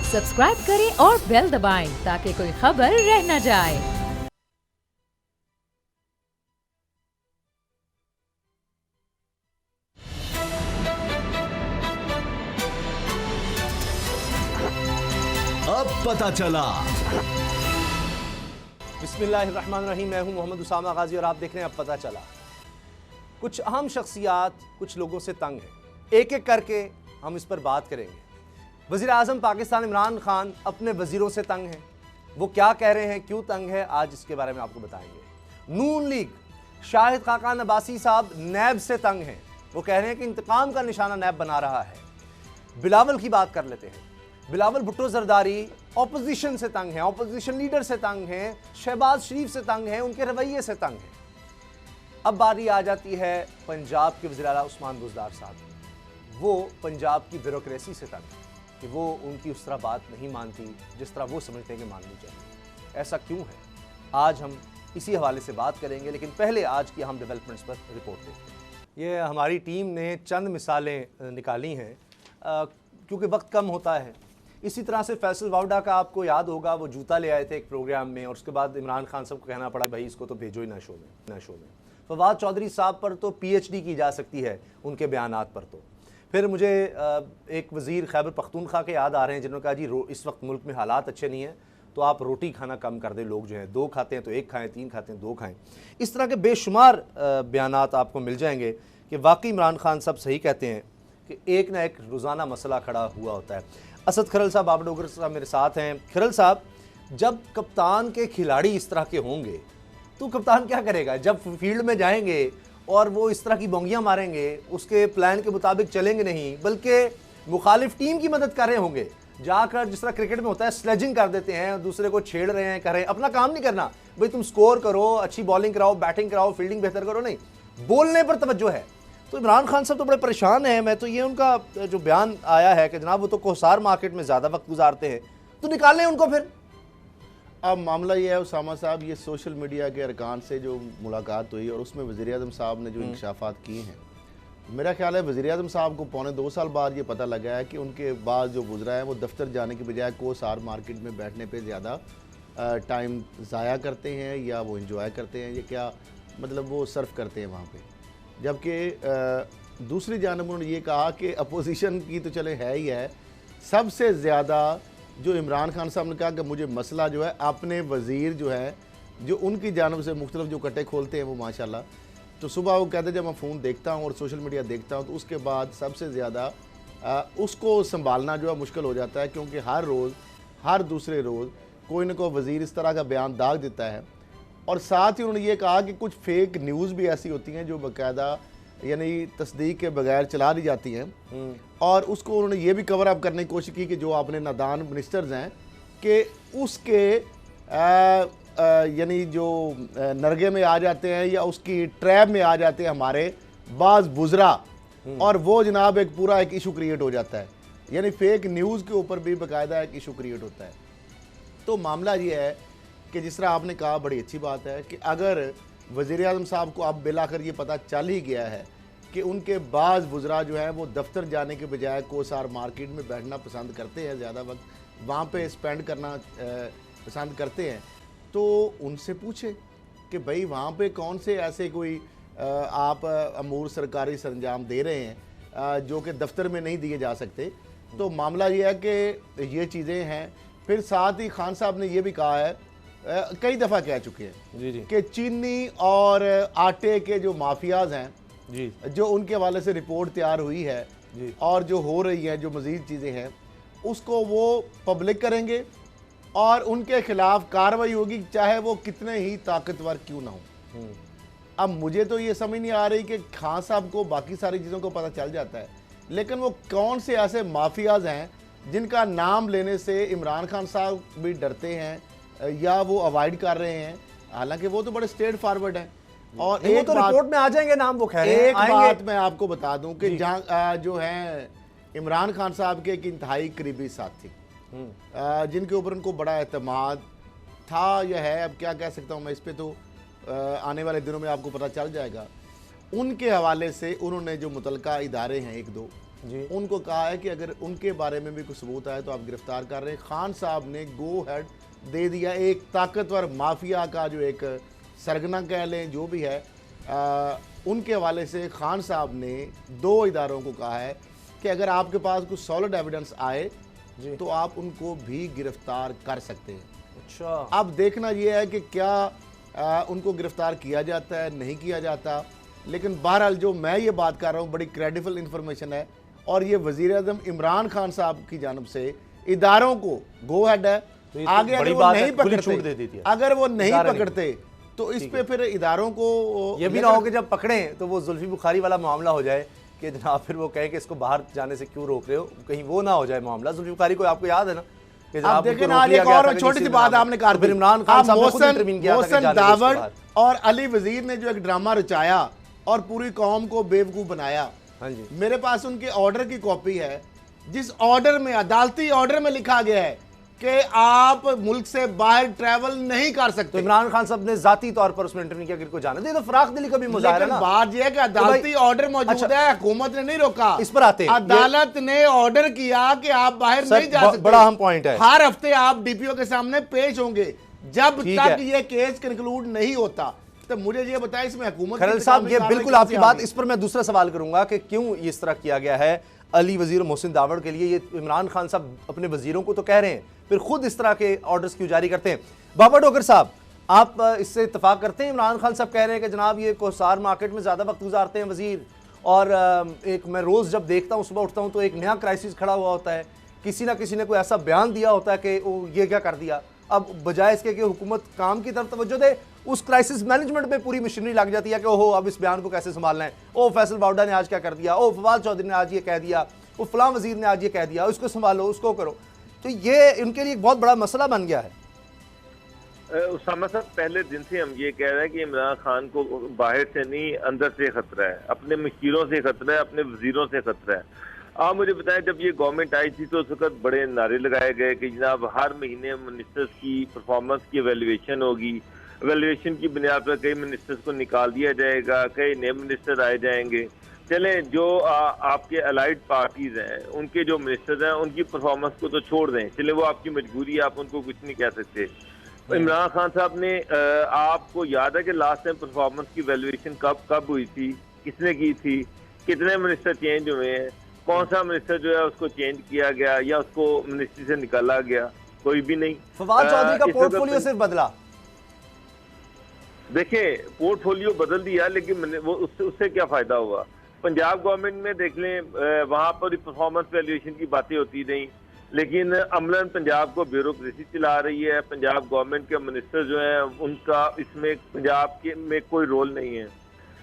Subscribe करें और bell दबाएं ताकि कोई खबर रह न जाए। अब पता चला। बिस्मिल्लाहिर्रहमानिर्रहीम। मैं हूं मोहम्मद उसामा गाजी और आप देख रहे हैं अब पता चला। कुछ अहम शख्सियात कुछ लोगों से तंग हैं, एक एक करके हम इस पर बात करेंगे। वज़ीर आज़म पाकिस्तान इमरान खान अपने वज़ीरों से तंग हैं। वो क्या कह रहे हैं, क्यों तंग है, आज इसके बारे में आपको बताएंगे। नून लीग शाहिद खाकान अब्बासी साहब नैब से तंग हैं। वो कह रहे हैं कि इंतकाम का निशाना नैब बना रहा है। बिलावल की बात कर लेते हैं। बिलावल भुट्टो जरदारी ऑपोजिशन से तंग हैं, ऑपोजिशन लीडर से तंग हैं, शहबाज शरीफ से तंग हैं, उनके रवैये से तंग हैं। अब बारी आ जाती है पंजाब के वज़ीर आला उस्मान बुज़दार साहब। वो पंजाब की ब्यूरोक्रेसी से तंग हैं कि वो उनकी उस तरह बात नहीं मानती जिस तरह वो समझते हैं कि माननी चाहिए। ऐसा क्यों है, आज हम इसी हवाले से बात करेंगे, लेकिन पहले आज की अहम डेवलपमेंट्स पर रिपोर्ट देखते हैं। ये हमारी टीम ने चंद मिसालें निकाली हैं क्योंकि वक्त कम होता है। इसी तरह से फैसल वाउडा का आपको याद होगा, वो जूता ले आए थे एक प्रोग्राम में और उसके बाद इमरान खान साहब को कहना पड़ा भाई इसको तो भेजो ही ना शो में। फवाद चौधरी साहब पर तो PhD की जा सकती है उनके बयानात पर। तो फिर मुझे एक वज़ीर खैबर पख्तूनख्वा के याद आ रहे हैं जिन्होंने कहा जी इस वक्त मुल्क में हालात अच्छे नहीं हैं तो आप रोटी खाना कम कर दें। लोग जो हैं 2 खाते हैं तो 1 खाएँ, 3 खाते हैं 2 खाएँ। इस तरह के बेशुमार बयानात आपको मिल जाएंगे कि वाकई इमरान खान साहब सही कहते हैं कि एक ना एक रोज़ाना मसला खड़ा हुआ होता है। असद खरल साहब बाबा डोगर साहब मेरे साथ हैं। खरल साहब, जब कप्तान के खिलाड़ी इस तरह के होंगे तो कप्तान क्या करेगा? जब फील्ड में जाएंगे और वो इस तरह की बोंगियां मारेंगे, उसके प्लान के मुताबिक चलेंगे नहीं बल्कि मुखालिफ टीम की मदद कर रहे होंगे, जाकर जिस तरह क्रिकेट में होता है स्लेजिंग कर देते हैं, दूसरे को छेड़ रहे हैं, कर रहे हैं। अपना काम नहीं करना भाई, तुम स्कोर करो, अच्छी बॉलिंग कराओ, बैटिंग कराओ, फील्डिंग बेहतर करो, नहीं, बोलने पर तवज्जो है। तो इमरान खान साहब तो बड़े परेशान हैं। मैं तो ये उनका जो बयान आया है कि जनाब वो तो कोसार मार्केट में ज़्यादा वक्त गुजारते हैं, तो निकालें उनको फिर। अब मामला ये है उसामा साहब, ये सोशल मीडिया के अरकान से जो मुलाकात हुई और उसमें वज़ीर आज़म साहब ने जो इंकशाफात किए हैं, मेरा ख्याल है वज़ीर आज़म साहब को पौने 2 साल बाद ये पता लगा है कि उनके बाद जो गुजरा है वो दफ्तर जाने के बजाय कोसार मार्केट में बैठने पे ज़्यादा टाइम ज़ाया करते हैं या वो इंजॉय करते हैं, या क्या मतलब वो सर्व करते हैं वहाँ पे। जबकि दूसरी जानब उन्होंने ये कहा कि अपोजिशन की तो चले है ही है, सबसे ज़्यादा जो इमरान खान साहब ने कहा कि मुझे मसला जो है अपने वज़ीर जो है जो उनकी जानब से मुख्तलिफ जो कटे खोलते हैं वो माशाल्लाह। तो सुबह वो कहते हैं जब मैं फ़ोन देखता हूँ और सोशल मीडिया देखता हूँ तो उसके बाद सबसे ज़्यादा उसको संभालना जो है मुश्किल हो जाता है, क्योंकि हर रोज़ हर दूसरे रोज़ कोई ना कोई वज़ीर इस तरह का बयान दाग देता है। और साथ ही उन्होंने ये कहा कि कुछ फेक न्यूज़ भी ऐसी होती हैं जो बाकायदा यानी तस्दीक के बगैर चला दी जाती हैं, और उसको उन्होंने ये भी कवर अप करने की कोशिश की कि जो आपने नादान मिनिस्टर्स हैं कि उसके यानी जो नरगे में आ जाते हैं या उसकी ट्रैप में आ जाते हैं हमारे बाज़ बुज़रा, और वो जनाब एक पूरा एक इशू क्रिएट हो जाता है। यानी फेक न्यूज़ के ऊपर भी बाकायदा एक इशू क्रिएट होता है। तो मामला ये है कि जिस तरह आपने कहा, बड़ी अच्छी बात है कि अगर वज़ीर आज़म साहब को अब बिलाकर ये पता चल ही गया है कि उनके बाज़ वुज़रा जो हैं वो दफ्तर जाने के बजाय कोसार मार्केट में बैठना पसंद करते हैं, ज़्यादा वक्त वहाँ पे स्पेंड करना पसंद करते हैं, तो उनसे पूछे कि भाई वहाँ पे कौन से ऐसे कोई आप अमूर सरकारी सरंजाम दे रहे हैं जो कि दफ्तर में नहीं दिए जा सकते। तो मामला ये है कि ये चीज़ें हैं। फिर साथ ही खान साहब ने यह भी कहा है, कई दफ़ा कह चुके हैं जी कि चीनी और आटे के जो माफियाज हैं जी, जो उनके हवाले से रिपोर्ट तैयार हुई है जी, और जो हो रही है जो मज़ीद चीज़ें हैं उसको वो पब्लिक करेंगे और उनके खिलाफ कार्रवाई होगी, चाहे वो कितने ही ताकतवर क्यों ना हो। अब मुझे तो ये समझ नहीं आ रही कि खान साहब को बाकी सारी चीज़ों को पता चल जाता है, लेकिन वो कौन से ऐसे माफियाज हैं जिनका नाम लेने से इमरान खान साहब भी डरते हैं या वो अवॉइड कर रहे हैं, हालांकि वो तो बड़े स्ट्रेट फॉरवर्ड हैं। और एक तो रिपोर्ट में आ जाएंगे नाम, वो कह रहे हैं। एक बात मैं आपको बता दूं कि जहां जो है इमरान खान साहब के एक इंतहाई करीबी साथी जिनके ऊपर उनको बड़ा एतमाद था या है, अब क्या कह सकता हूं मैं इस पे, तो आने वाले दिनों में आपको पता चल जाएगा। उनके हवाले से उन्होंने जो मुतलका इदारे हैं एक दो, जी। उनको कहा है कि अगर उनके बारे में भी कुछ सबूत आए तो आप गिरफ्तार कर रहे हैं। खान साहब ने गो हेड दे दिया। एक ताकतवर माफिया का जो एक सरगना कह लें, जो भी है, उनके हवाले से खान साहब ने 2 इदारों को कहा है कि अगर आपके पास कुछ सॉलिड एविडेंस आए जी। तो आप उनको भी गिरफ्तार कर सकते हैं। अच्छा, अब देखना यह है कि क्या उनको गिरफ्तार किया जाता है, नहीं किया जाता। लेकिन बहरहाल जो मैं ये बात कर रहा हूँ बड़ी क्रेडिबल इंफॉर्मेशन है और ये वज़ीर आज़म इमरान खान साहब की जानब से इदारों को गो हेड है। तो ये तो आगे अगर बड़ी वो बात है, नहीं खुली छूट दे दी पकड़ते, थी। अगर वो नहीं इदारे नहीं। पकड़ते तो इस पे फिर इदारों को ये भी ना हो कि जब पकड़ें तो वो जुल्फी बुखारी वाला मामला हो जाए कि जनाब फिर वो कहें कि इसको बाहर जाने से क्यों रोक रहे हो, कहीं वो ना हो जाए मामला। जुल्फी बुखारी को आपको याद है ना कि आप जनाब देखें उनको ना, रोक आज लिया एक गया और था कि छोटी सी किसी बात नाम आपने पे। कर तो फिर दी। इमरान खान आप साहब ने खुद इंटरवीन किया था कि मोहसन जाने दो इसको दावड़ बाहर। और अली वजीर ने जो एक ड्रामा रचाया और पूरी कौम को बेवकूफ बनाया। हाँ जी, मेरे पास उनके ऑर्डर की कॉपी है, जिस ऑर्डर में, अदालती ऑर्डर में लिखा गया है कि आप मुल्क से बाहर ट्रैवल नहीं कर तो सकते। इमरान खान साहब ने जाती तौर पर उसमें इंटरव्यू किया कि इनको जाने दे। तो फराख दिली का भी मुजाहिरा लेकिन ना। बात यह है कि अदालती ऑर्डर मौजूद अच्छा, है, हुकूमत ने नहीं रोका। इस पर आते हैं। अदालत ने ऑर्डर किया कि आप बाहर सर, नहीं जा सकते। बड़ा अहम पॉइंट है। हर हफ्ते आप डीपीओ के सामने पेश होंगे। जब ठीक तक है। ये केस कंक्लूड नहीं होता तो मुझे ये बताएं इसमें हुकूमत खरल की साहब, ये कार्रवाई बिल्कुल कैसे आपकी आ बात, गई? इस पर मैं दूसरा सवाल करूंगा कि क्यों इस तरह किया गया है अली वजीर मोहसिन दावड़ के लिए। ये इमरान खान साहब अपने वजीरों को तो कह रहे हैं, फिर खुद इस तरह के ऑर्डर्स क्यों जारी करते हैं? बाबा डोगर साहब, आप इससे इत्तेफाक करते हैं? इमरान खान साहब कह रहे हैं कि जनाब ये कोसार मार्केट में ज़्यादा वक्त गुजारते हैं वजीर, और एक मैं रोज़ जब देखता हूँ, सुबह उठता हूँ तो एक नया क्राइसिस खड़ा हुआ होता है, किसी ना किसी ने कोई ऐसा बयान दिया होता है कि वो ये क्या कर दिया। अब बजाय इसके कि हुकूमत काम की तरफ तवज्जो दे, उस क्राइसिस मैनेजमेंट में पूरी मशीनरी लग जाती है कि ओहो अब इस बयान को कैसे संभालना है, ओ फैसल बाउडा ने आज क्या कर दिया, ओ फवाद चौधरी ने आज ये कह दिया, वो फलां वजीर ने आज ये कह दिया, उसको संभालो, उसको करो। तो ये उनके लिए एक बहुत बड़ा मसला बन गया है। उसामा साहब, पहले दिन से हम ये कह रहे हैं कि इमरान खान को बाहर से नहीं अंदर से खतरा है, अपने मशीरों से खतरा है, अपने वजीरों से खतरा है। आप मुझे बताएं, जब ये गवर्नमेंट आई थी तो उस वक्त बड़े नारे लगाए गए कि जनाब हर महीने मिनिस्टर्स की परफॉर्मेंस की एवेल्युएशन होगी, एवेल्युएशन की बुनियाद पर कई मिनिस्टर्स को निकाल दिया जाएगा, कई नए मिनिस्टर आए जाएंगे। चले जो आपके अलाइड पार्टीज हैं उनके जो मिनिस्टर्स हैं उनकी परफॉर्मेंस को तो छोड़ दें, चले वो आपकी मजबूरी है, आप उनको कुछ नहीं कह सकते। तो इमरान खान साहब ने आपको याद है कि लास्ट टाइम परफॉर्मेंस की वैल्यूएशन कब हुई थी, किसने की थी, कितने मिनिस्टर चेंज हुए हैं, कौन सा मिनिस्टर जो है उसको चेंज किया गया या उसको मिनिस्ट्री से निकाला गया? कोई भी नहीं। फवाद चौधरी का इस वक्त पोर्टफोलियो सिर्फ बदला। देखिए, पोर्टफोलियो बदल दिया लेकिन वो उससे क्या फायदा हुआ? पंजाब गवर्नमेंट में देख लें, वहां पर परफॉर्मेंस वैल्यूएशन की बातें होती नहीं, लेकिन अमलन पंजाब को ब्यूरोक्रेसी चला रही है। पंजाब गवर्नमेंट के मिनिस्टर जो हैं उनका इसमें पंजाब के में कोई रोल नहीं है।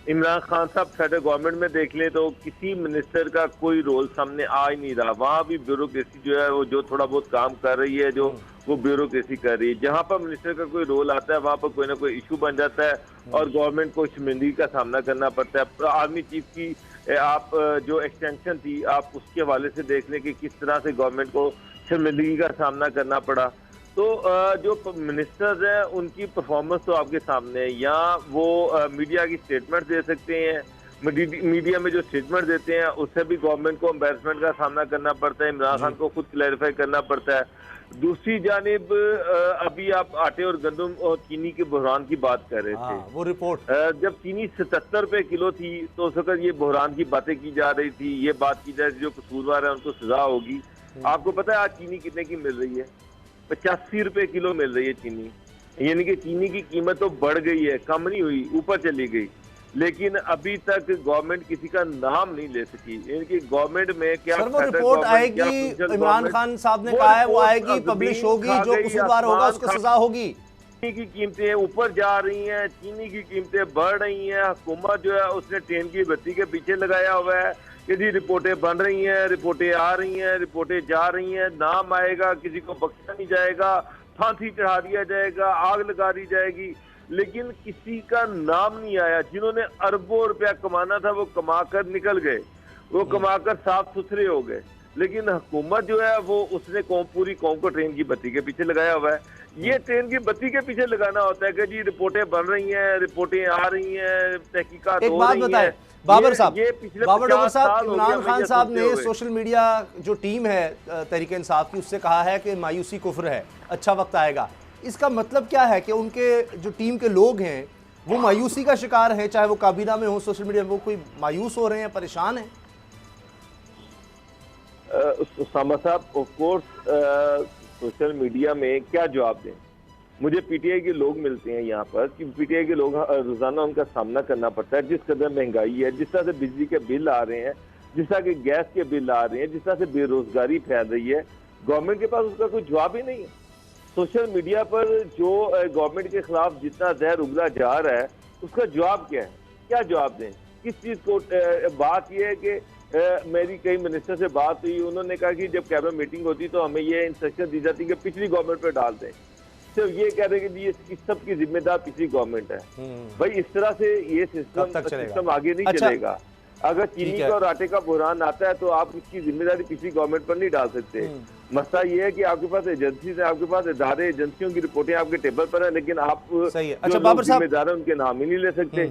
इमरान खान साहब फेडरल गवर्नमेंट में देख लें तो किसी मिनिस्टर का कोई रोल सामने आ ही नहीं रहा। वहाँ भी ब्यूरोक्रेसी जो है वो जो थोड़ा बहुत काम कर रही है, जो वो ब्यूरोक्रेसी कर रही है। जहाँ पर मिनिस्टर का कोई रोल आता है वहाँ पर कोई ना कोई इशू बन जाता है और गवर्नमेंट को शर्मिंदगी का सामना करना पड़ता है। आर्मी चीफ की आप जो एक्सटेंशन थी, आप उसके हवाले से देख लें कि किस तरह से गवर्नमेंट को शर्मिंदगी का सामना करना पड़ा। तो जो मिनिस्टर्स हैं उनकी परफॉर्मेंस तो आपके सामने है। या वो मीडिया की स्टेटमेंट दे सकते हैं, मीडिया में जो स्टेटमेंट देते हैं उससे भी गवर्नमेंट को एम्बेरसमेंट का सामना करना पड़ता है, इमरान खान को खुद क्लैरिफाई करना पड़ता है। दूसरी जानिब अभी आप आटे और गंदम और चीनी के बहरान की बात कर रहे थे। वो रिपोर्ट जब चीनी 77 रुपए किलो थी तो उस वक्त ये बहरान की बातें की जा रही थी, ये बात की जा रही थी जो कसूरवार है उनको सजा होगी। आपको पता है आज चीनी कितने की मिल रही है? 85 रुपए किलो मिल रही है चीनी। यानी कि चीनी की कीमत तो बढ़ गई है, कम नहीं हुई, ऊपर चली गई। लेकिन अभी तक गवर्नमेंट किसी का नाम नहीं ले सकी। यानी कि गवर्नमेंट में क्या सर वो रिपोर्ट आएगी, इमरान खान साहब ने कहा है वो आएगी, पब्लिश होगी, जो कसूरवार होगा उसको सजा होगी। चीनी की कीमतें ऊपर जा रही हैं, चीनी की कीमतें बढ़ रही हैं। हुकूमत जो है उसने ट्रेन की बत्ती के पीछे लगाया हुआ है कि जी रिपोर्टें बन रही हैं, रिपोर्टें आ रही हैं, रिपोर्टें जा रही हैं, नाम आएगा, किसी को बख्शा नहीं जाएगा, फांसी चढ़ा दिया जाएगा, आग लगा दी जाएगी। लेकिन किसी का नाम नहीं आया। जिन्होंने अरबों रुपया कमाना था वो कमाकर निकल गए, वो कमाकर साफ सुथरे हो गए। लेकिन हुकूमत जो है वो उसने पूरी कौम को ट्रेन की बत्ती के पीछे लगाया हुआ है। ये ट्रेन की बत्ती के पीछे लगाना होता है कि जी रिपोर्टें बन रही हैं, रिपोर्टें आ रही हैं, तहकीकात हो रही हैं। बाबर साहब, ये पिछले बाबर 50 साहब, साल हो इमरान गया खान मुझे साहब सुनते ने हुए। सोशल मीडिया जो टीम है तहरीक इंसाफ की, उससे कहा है कि मायूसी कुफ्र है, अच्छा वक्त आएगा। इसका मतलब क्या है कि उनके जो टीम के लोग हैं वो मायूसी का शिकार हैं, चाहे वो काबीना में हो, सोशल मीडिया में, वो कोई मायूस हो रहे हैं, परेशान हैं? उसामा साहब, ऑफ कोर्स सोशल मीडिया में क्या जवाब दें? मुझे पीटीआई के लोग मिलते हैं यहाँ पर कि पीटीआई के लोग रोजाना उनका सामना करना पड़ता है। जिस कदर महंगाई है, जिस तरह से बिजली के बिल आ रहे हैं, जिस तरह के गैस के बिल आ रहे हैं, जिस तरह से बेरोजगारी फैल रही है, गवर्नमेंट के पास उसका कोई जवाब ही नहीं है। सोशल मीडिया पर जो गवर्नमेंट के खिलाफ जितना जहर उगला जा रहा है, उसका जवाब क्या है? क्या जवाब दें? किस चीज को? बात यह है कि मेरी कई मिनिस्टर से बात हुई, उन्होंने कहा कि जब कैबिनेट मीटिंग होती तो हमें ये इंस्ट्रक्शन दी जाती कि पिछली गवर्नमेंट पर डाल दें। सिर्फ ये कह रहे हैं कि ये सब की जिम्मेदार पिछली गवर्नमेंट है। भाई इस तरह से ये सिस्टम आगे नहीं चलेगा। अगर चीनी का और आटे का बुहरान आता है तो आप इसकी जिम्मेदारी पिछली गवर्नमेंट पर नहीं डाल सकते। मसला ये है कि आपके पास एजेंसीज है, आपके पास इदारे, एजेंसियों की रिपोर्टें आपके टेबल पर है, लेकिन आप सही है। अच्छा बाबर साहब, जिम्मेदार है उनके नाम ही नहीं ले सकते।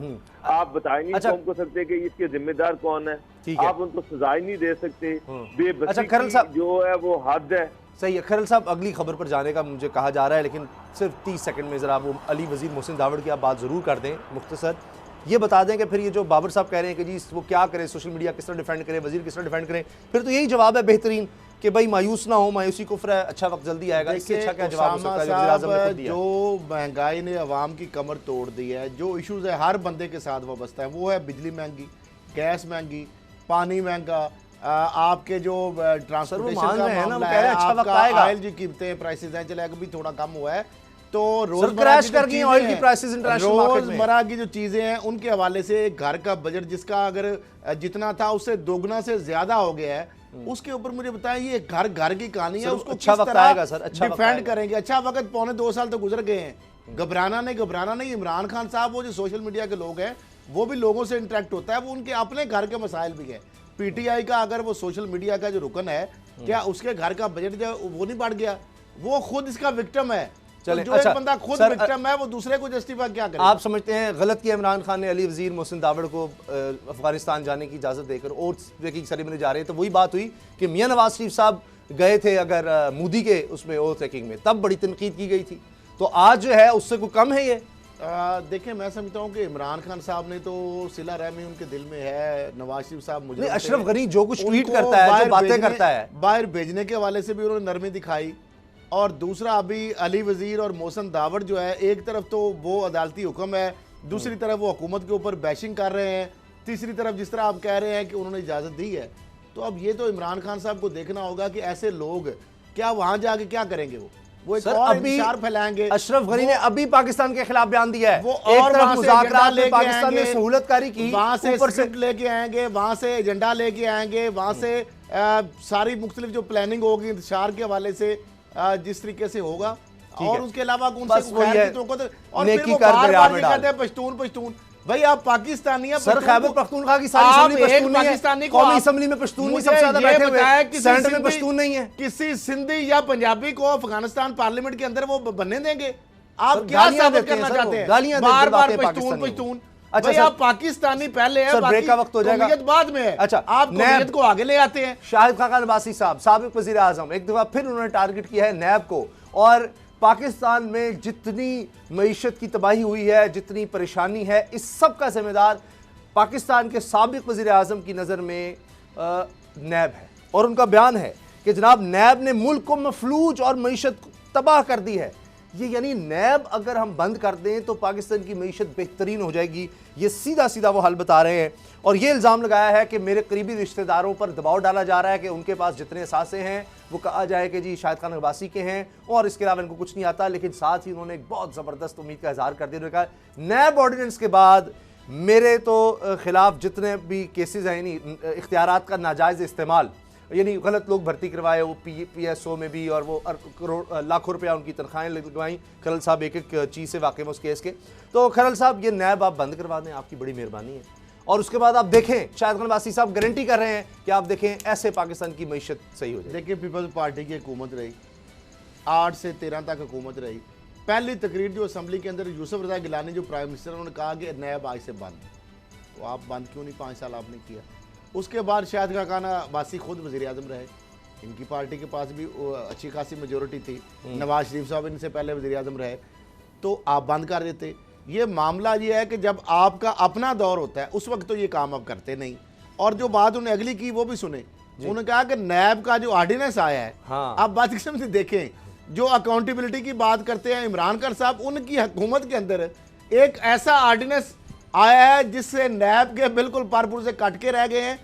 आप बता नहीं कौम को सकते कि इसके जिम्मेदार कौन है, आप उनको सजा ही नहीं दे सकते। बेबसी जो है वो हद है। सही है। खरल साहब, अगली खबर पर जाने का मुझे कहा जा रहा है, लेकिन सिर्फ 30 सेकंड में ज़रा वो अली वज़ीर मोहसिन दावड़ की आप बात ज़रूर कर दें मुख्तसर। ये बता दें कि फिर ये जो बाबर साहब कह रहे हैं कि जी वो क्या करें, सोशल मीडिया किस तरह डिफेंड करें, वज़ीर किस तरह डिफेंड करें, फिर तो यही जवाब है बेहतरीन कि भाई मायूस ना हो, मायूसी कुफ्र है, अच्छा वक्त जल्दी आएगा। इससे अच्छा क्या जवाब हो सकता है? वज़ीर-ए-आज़म ने खुद दिया। जो महंगाई ने अवाम की कमर तोड़ दी है, जो इश्यूज है हर बंदे के साथ वाबस्ता है, वो है बिजली महंगी, गैस महंगी, पानी महंगा, आपके जो ट्रांसपोर्टेशन का मामला है, आपका ऑयल की कीमतें, प्राइसेस हैं, चले अभी थोड़ा कम हुआ है, तो रोजमर्रा की जो चीजें हैं उनके हवाले से घर का बजट जिसका अगर जितना था उससे दोगुना से ज्यादा हो गया है, उसके ऊपर मुझे बताएं ये घर घर की कहानी है, उसको अच्छा वक्त आएगा सर, अच्छा डिफेंड करेंगे। अच्छा वक्त 2.25 साल तो गुजर गए हैं, घबराना नहीं। इमरान खान साहब वो जो सोशल मीडिया के लोग हैं वो भी लोगों से इंटरेक्ट होता है, वो उनके अपने घर के मसाइल भी हैं। पीटीआई का अगर वो सोशल मीडिया का जो रुकन है, क्या उसके घर का बजट जो वो नहीं बढ़ गया? वो खुद इसका विक्टिम है। चले, तो जो अच्छा, एक बंदा खुद विक्टिम है वो दूसरे को जस्टिफाई क्या करे? आप समझते हैं गलत किया इमरान खान ने अली वज़ीर मोहसिन दावड़ को अफगानिस्तान जाने की इजाज़त देकर? ओट्स की सेरेमनी जा रहे हैं तो वही बात हुई कि मियां नवाज शरीफ साहब गए थे अगर मोदी के उसमें ओथ टेकिंग में, तब बड़ी तनकीद की गई थी, तो आज जो है उससे कोई कम है ये? देखिए मैं समझता हूँ कि इमरान खान साहब ने तो सिला रहमी उनके दिल में है। नवाज शरीफ साहब मुझे अशरफ गनी जो कुछ ट्वीट करता है, जो बातें करता है, बाहर भेजने के हवाले से भी उन्होंने नरमी दिखाई। और दूसरा अभी अली वजीर और मोहसिन दावड़ जो है, एक तरफ तो वो अदालती हुक्म है, दूसरी तरफ वो हुकूमत के ऊपर बैशिंग कर रहे हैं, तीसरी तरफ जिस तरह आप कह रहे हैं कि उन्होंने इजाज़त दी है, तो अब ये तो इमरान खान साहब को देखना होगा कि ऐसे लोग क्या वहां जाके क्या करेंगे। वो एक और इंतशार फैलाएंगे। अशरफ गनी ने अभी पाकिस्तान के खिलाफ बयान दिया है, वो और मुज़ाकरात में पाकिस्तान ने सहूलतकारी की, वहां से स्क्रिप्ट लेके आएंगे, वहां से एजेंडा लेके आएंगे, वहां से सारी मुख्तलिफ जो प्लानिंग होगी इंतशार के हवाले से जिस तरीके से होगा, और उसके अलावा पश्तून भाई आप पाकिस्तानी हैं, सर खैबर पख्तूनख्वा की सारी पाकिस्तानी कौमी असेंबली में पश्तून नहीं सबसे ज्यादा बैठे हुए हैं, सेनेट में पश्तून नहीं है। किसी सिंधी या पंजाबी को अफगानिस्तान पार्लियामेंट के अंदर वो बनने देंगे? आप क्या साबित करना चाहते हैं? बार बार पश्तून। अच्छा भाई आप पाकिस्तानी पहले है, ब्रेक का वक्त हो जाएगा, बाद में है। अच्छा आप कौमियत को आगे ले आते हैं। शाहिद खाकान अब्बासी साहब साबिक वजीर आजम, एक दफा फिर उन्होंने टारगेट किया है नैब को, और पाकिस्तान में जितनी मईशत की तबाही हुई है, जितनी परेशानी है, इस सब का जिम्मेदार पाकिस्तान के साबिक वजीर आजम की नज़र में नैब है। और उनका बयान है कि जनाब नैब ने मुल्क को मफलूज और मईशत तबाह कर दी है। ये यानी नैब अगर हम बंद कर दें तो पाकिस्तान की मईशत बेहतरीन हो जाएगी, ये सीधा सीधा वो हल बता रहे हैं। और ये इल्ज़ाम लगाया है कि मेरे करीबी रिश्तेदारों पर दबाव डाला जा रहा है कि उनके पास जितने असासे हैं वो कहा जाए कि जी शाहिद खान अब्बासी के हैं और इसके अलावा इनको कुछ नहीं आता। लेकिन साथ ही उन्होंने एक बहुत ज़बरदस्त उम्मीद का इजहार कर दिया, उन्होंने कहा नैब ऑर्डिनेंस के बाद मेरे तो खिलाफ जितने भी केसेज हैं, यानी इख्तियारात का नाजायज़ इस्तेमाल, यानी गलत लोग भर्ती करवाए, वो PSO में भी, और वो लाखों रुपया उनकी तनख्वाहें लगवाई। खरल साहब एक एक चीज़ से वाकिफ उस केस के। तो खरल साहब ये नैब आप बंद करवा दें, आपकी बड़ी मेहरबानी है। और उसके बाद आप देखें, शाहिद खान अब्बासी साहब गारंटी कर रहे हैं कि आप देखें ऐसे पाकिस्तान की मईशत सही हो जाए। देखिए पीपल्स पार्टी की हुकूमत रही, 8 से 13 तक हुकूमत रही। पहली तकरीर जो असम्बली के अंदर यूसुफ रज़ा गिलानी जो प्राइम मिनिस्टर, उन्होंने कहा कि नैब आज से बंद। तो आप बंद क्यों नहीं 5 साल आपने किया। उसके बाद शाहिद खाकान अब्बासी खुद वज़ीर आज़म रहे, इनकी पार्टी के पास भी अच्छी खासी मेजोरिटी थी, नवाज शरीफ साहब इनसे पहले वज़ीर आज़म रहे, तो आप बंद कर देते। ये मामला ये है कि जब आपका अपना दौर होता है उस वक्त तो ये काम आप करते नहीं। और जो बात उन्हें अगली की वो भी सुने, उन्होंने कहा कि नैब का जो ऑर्डिनेंस आया है, हाँ। आप बात किस्म से देखें, जो अकाउंटेबिलिटी की बात करते हैं इमरान खान साहब, उनकी हुकूमत के अंदर एक ऐसा ऑर्डिनेंस आया है जिससे नैब के बिल्कुल पारपुर से कट के रह गए हैं।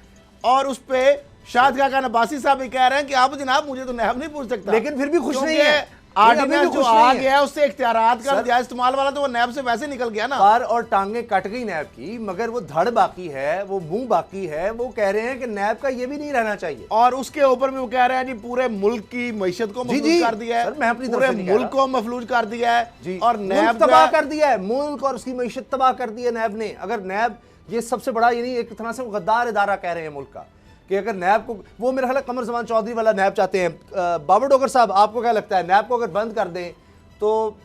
और उस पर शाहिद खाकान अब्बासी साहब भी कह रहे हैं कि आप जनाब मुझे तो नैब नहीं पूछ सकता, लेकिन फिर भी खुश नहीं है। ऑर्डिनेंस जो आ गया है उससे इख्तियारात का जायज इस्तेमाल वाला तो वो नैब से वैसे निकल गया ना। पर और टांगे कट गई नैब की, मगर वो धड़ बाकी है, वो मुंह बाकी है। वो कह रहे हैं कि नैब का ये भी नहीं रहना चाहिए। और उसके ऊपर भी वो कह रहे हैं जी पूरे मुल्क की मईशत को मफलूज कर दिया है, सर, मैं अपनी तरफ पूरे से नहीं कह मुल्क को मफलूज कर दिया है जी। और नैब तबाह कर दिया है, मुल्क और उसकी मईशत तबाह कर दी है नैब ने। अगर नैब ये सबसे बड़ा यानी एक तरह से गद्दार इदारा कह रहे हैं मुल्क का, कि अगर नैब को वो मेरे ख्याल है कमर जमान चौधरी वाला नैब चाहते हैं। बाबर डोगर साहब, आपको क्या लगता है नैब को अगर बंद कर दें तो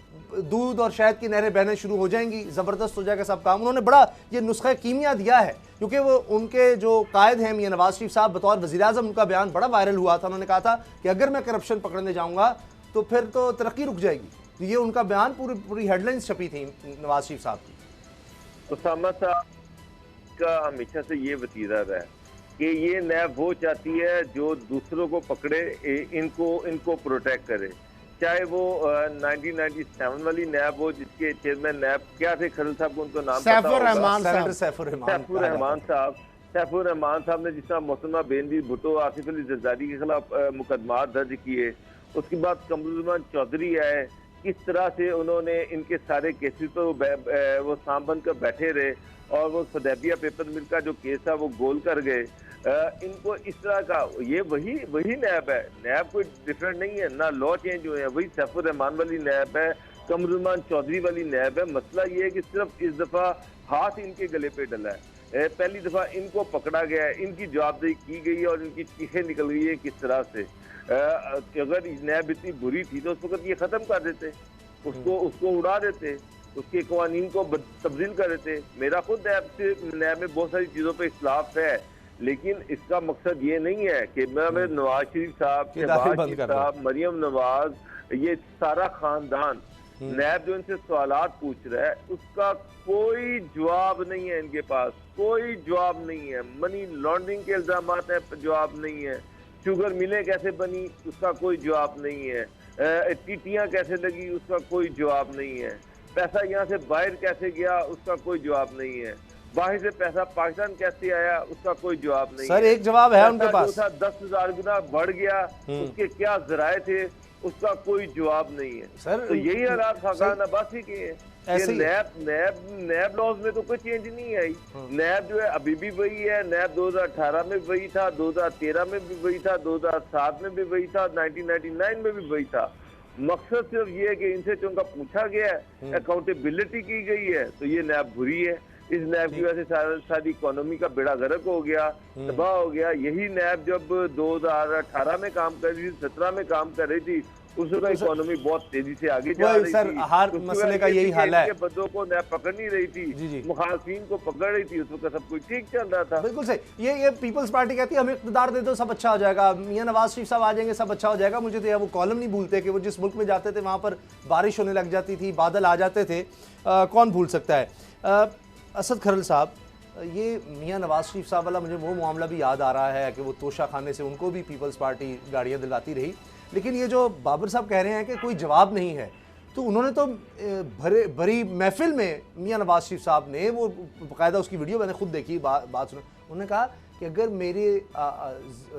दूध और शहद की नहरें बहने शुरू हो जाएंगी, ज़बरदस्त हो जाएगा सब काम। उन्होंने बड़ा ये नुस्खा कीमिया दिया है, क्योंकि वो उनके जो कायद हैं मियां नवाज शरीफ साहब बतौर वज़ीर आज़म, उनका बयान बड़ा वायरल हुआ था। उन्होंने कहा था कि अगर मैं करप्शन पकड़ने जाऊँगा तो फिर तो तरक्की रुक जाएगी। तो ये उनका बयान पूरी हेडलाइंस छपी थी नवाज शरीफ साहब की। उसामा साहब का हमेशा से ये वतीरा रहा है कि ये नैब वो चाहती है जो दूसरों को पकड़े, इनको प्रोटेक्ट करे। चाहे वो 1997 वाली नैब हो जिसके चेयरमैन नैब क्या थे खरल साहब को उनको नाम सैफुर रहमान साहब ने जिस तरह मोहतरमा बेनजीर भुट्टो, आसिफ अली जरदारी के खिलाफ मुकदमात दर्ज किए। उसके बाद कमरुज़्ज़मान चौधरी आए, किस तरह से उन्होंने इनके सारे केसेस पर वो साम बन कर बैठे रहे और वो सदैबिया पेपर मिल का जो केस था वो गोल कर गए। इनको इस तरह का ये वही नैब है, नैब कोई डिफरेंट नहीं है, ना लॉ चेंज हुए हैं, वही सैफुर रहमान वाली नैब है, कमरुज़्ज़मान चौधरी वाली नैब है। मसला ये है कि सिर्फ इस दफ़ा हाथ इनके गले पे डला है। पहली दफ़ा इनको पकड़ा गया है, इनकी जवाबदेही की गई है और इनकी चीखें निकल गई है किस तरह से। अगर नैब इतनी बुरी थी तो उस वक्त ये ख़त्म कर देते, उसको उड़ा देते, उसके कवानीन को तब्दील कर देते। मेरा खुद नैब में बहुत सारी चीज़ों पर इख्तिलाफ है, लेकिन इसका मकसद ये नहीं है कि मैं नवाज शरीफ साहब, शहबाज साहब, मरियम नवाज, ये सारा खानदान नैब जो इनसे सवालात पूछ रहा है उसका कोई जवाब नहीं है, इनके पास कोई जवाब नहीं है। मनी लॉन्ड्रिंग के इल्जाम है, जवाब नहीं है। शुगर मिलें कैसे बनी उसका कोई जवाब नहीं है। टीटियां कैसे लगी उसका कोई जवाब नहीं है। पैसा यहाँ से बाहर कैसे गया उसका कोई जवाब नहीं है। बाहर से पैसा पाकिस्तान कैसे आया उसका कोई जवाब नहीं सर है। एक जवाब है उनके पास। 10,000 गुना बढ़ गया, उसके क्या जराए थे उसका कोई जवाब नहीं है। सर तो यही हालात खाकान अब्बासी के हैं। नैब लॉज में तो कोई चेंज नहीं आई। नैब जो है अभी भी वही है। नैब 2018 में भी वही था, 2013 में भी वही था, 2007 में भी वही था, 1999 में भी वही था। मकसद सिर्फ ये है कि इनसे चूंकि पूछा गया है, अकाउंटेबिलिटी की गई है, तो ये नैब बुरी है। इस नैब की वजह से सारी इकोनॉमी का बेड़ा गर्क हो गया, तबाह हो गया। यही नैब जब 2018 में काम कर रही थी, 17 में काम कर रही थी, उस वक्त इकोनॉमी बहुत तेजी से आगे जा रही सर, थी। हर मसले का यही हाल है। बंदों को नैब पकड़ नहीं रही थी, मुखालफिन को पकड़ रही थी, उस वक्त सब कुछ ठीक चल रहा था। बिल्कुल सही। ये पीपल्स पार्टी कहती है हमें इक़्तिदार दे दो सब अच्छा हो जाएगा, मियां नवाज शरीफ साहब आ जाएंगे सब अच्छा हो जाएगा। मुझे तो वो कॉलम नहीं भूलते कि वो जिस मुल्क में जाते थे वहाँ पर बारिश होने लग जाती थी, बादल आ जाते थे। कौन भूल सकता है। असद खरल साहब, ये मियां नवाज शरीफ साहब वाला मुझे वो मामला भी याद आ रहा है कि वो तोशा खाने से उनको भी पीपल्स पार्टी गाड़ियाँ दिलाती रही, लेकिन ये जो बाबर साहब कह रहे हैं कि कोई जवाब नहीं है, तो उन्होंने तो भरी महफिल में मियां नवाज शरीफ साहब ने वो बाकायदा उसकी वीडियो मैंने खुद देखी, बात सुनी। उन्होंने कहा कि अगर मेरे